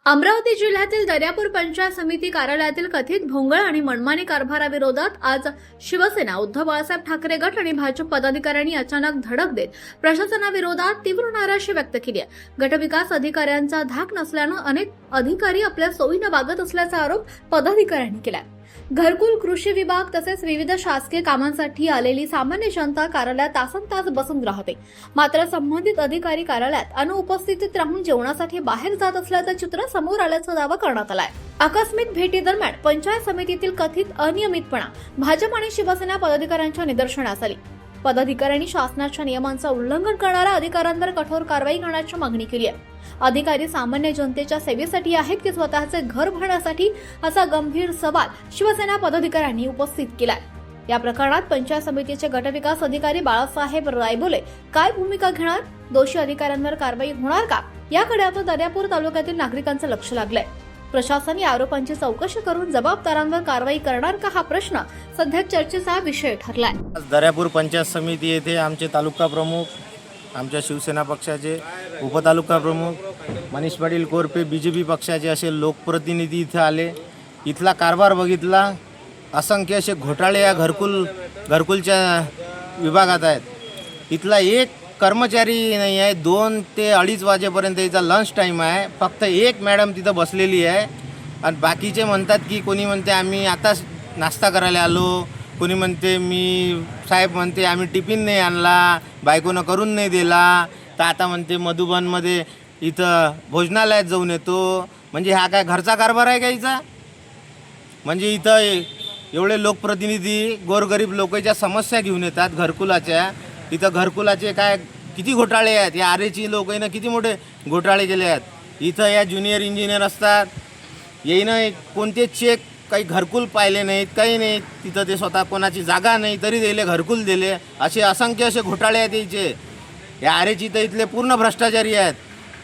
अमरावती जिल्ह्यातील दर्यापूर पंचायत समिती कार्यालयातील कथित भोंगळ आणि मनमानी कारभाराविरोधात आज शिवसेना, उद्धव बाळासाहेब ठाकरे गट आणि भाजप पदाधिकाऱ्यांनी अचानक धडक देत प्रशासनाविरोधात तीव्र नाराजी व्यक्त केली आहे। गटविकास अधिकाऱ्यांचा धाक नसल्यानं अनेक अधिकारी आपल्या सोयीनं वागत असल्याचा आरोप पदाधिकाऱ्यांनी केला। घरकुल, कृषी विभाग तसेच विविध शासकीय कामांसाठी आलेली सामान्य जनता कार्यालयात तासनतास बसून राहते, मात्र संबंधित अधिकारी कार्यालयात अनुपस्थितीत राहून जेवणासाठी बाहेर जात असल्याचं चित्र समोर आल्याचा दावा करण्यात आलाय। आकस्मिक भेटीदरम्यान पंचायत समितीतील कथित अनियमितपणा भाजप आणि शिवसेना पदाधिकाऱ्यांच्या निदर्शनास आली। पदाधिकाऱ्यांनी शासनाच्या नियमांचं उल्लंघन करणाऱ्या अधिकाऱ्यांवर कठोर कारवाई करण्याची मागणी केली आहे। अधिकारी सामान्य जनतेच्या सेवेसाठी आहेत की स्वतःचे घर भरण्यासाठी, असा गंभीर सवाल शिवसेना पदाधिकाऱ्यांनी उपस्थित केलाय। या प्रकरणात पंचायत समितीचे गटविकास अधिकारी बाळासाहेब रायबोले काय भूमिका घेणार, दोषी अधिकाऱ्यांवर कारवाई होणार का, याकडे आता दर्यापूर तालुक्यातील नागरिकांचं लक्ष लागलंय। प्रशासन या आरोपांची चौकशी करून जबाबदारांवर कारवाई करणार का, हा प्रश्न सध्या चर्चेचा विषय ठरलाय। दर्यापूर पंचायत समिती येथे आमचे तालुका प्रमुख, आमच्या शिवसेना पक्षाचे उपतालुका प्रमुख मनीष पाटील कोरपे, बीजेपी पक्षाचे असे लोकप्रतिनिधी इथे आले। इथला कारभार बघितला, असंख्य असे घोटाळे या घरकुलच्या विभागात आहेत। इथला एक कर्मचारी नाही आहे। 2 ते 2:30 वाजेपर्यंत इथं लंच टाईम आहे। फक्त एक मॅडम तिथं बसलेली आहे आणि बाकीचे म्हणतात की कोणी म्हणते आम्ही आताच नाश्ता करायला आलो, कोणी म्हणते साहेब म्हणते आम्ही टिफिन नाही आणला, बायकोनं करून नाही दिला, तर आता म्हणते मधुबनमध्ये इथं भोजनालयात जाऊन येतो। म्हणजे हा काय घरचा कारभार आहे का हिचा? म्हणजे इथं एवढे लोकप्रतिनिधी गोरगरीब लोकांच्या समस्या घेऊन येतात घरकुलाच्या। इथं घरकुलाचे काय किती घोटाळे आहेत, या आरेची लोकांना किती मोठे घोटाळे केले आहेत। इथं या ज्युनियर इंजिनियर असतात, येईनं कोणते चेक काही घरकुल पाहिले नाहीत, काही नाही। तिथं ते स्वतः कोणाची जागा नाही तरी दिले घरकुल दिले, असे असंख्य असे घोटाळे आहेत इथे। या आरेची तर इथले पूर्ण भ्रष्टाचारी आहेत।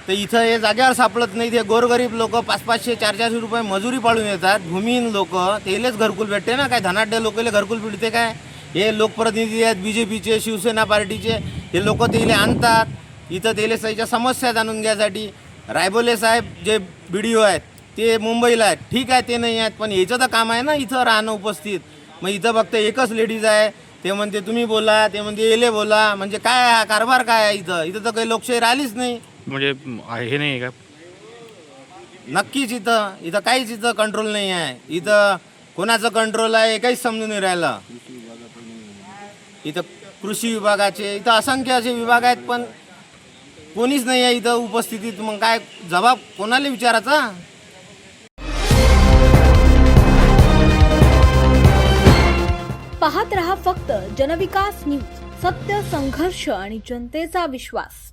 तर इथं हे जाग्यावर सापडत नाही। ते गोरगरीब लोक 500-500, 400 रुपये मजुरी पाडून येतात। भूमिहीन लोक, तेलेच घरकुल भेटते ना, काय धनाढ्य लोकांना घरकुल भेटते काय? हे लोकप्रतिनिधी आहेत बीजेपीचे, शिवसेना पार्टीचे, हे लोक तेले आणतात इथं तेले त्याच्या समस्या जाणून घ्यायसाठी। रायबोले साहेब जे BDO आहेत ते मुंबईला आहेत, ठीक आहे ते नाही आहेत, पण याचं तर काम आहे ना इथं राहणं उपस्थित। मग इथं फक्त एकच लेडीज आहे, ते म्हणते तुम्ही बोला, ते म्हणते येले बोला। म्हणजे काय हा कारभार काय आहे इथं तर काही लोकशाही राहिलीच नाही। म्हणजे हे नाही का नक्कीच इथं काहीच इथं कंट्रोल नाही आहे। इथं कोणाचं कंट्रोल आहे हे काहीच समजून नाही राहिलं। इथं कृषी विभागाचे इथं असंख्य असे विभाग आहेत, पण कोणीच नाही आहे इथं उपस्थितीत। मग काय जबाब कोणाला विचारायचा? पाहत रहा फक्त जनविकास न्यूज, सत्य, संघर्ष आणि जनतेचा विश्वास।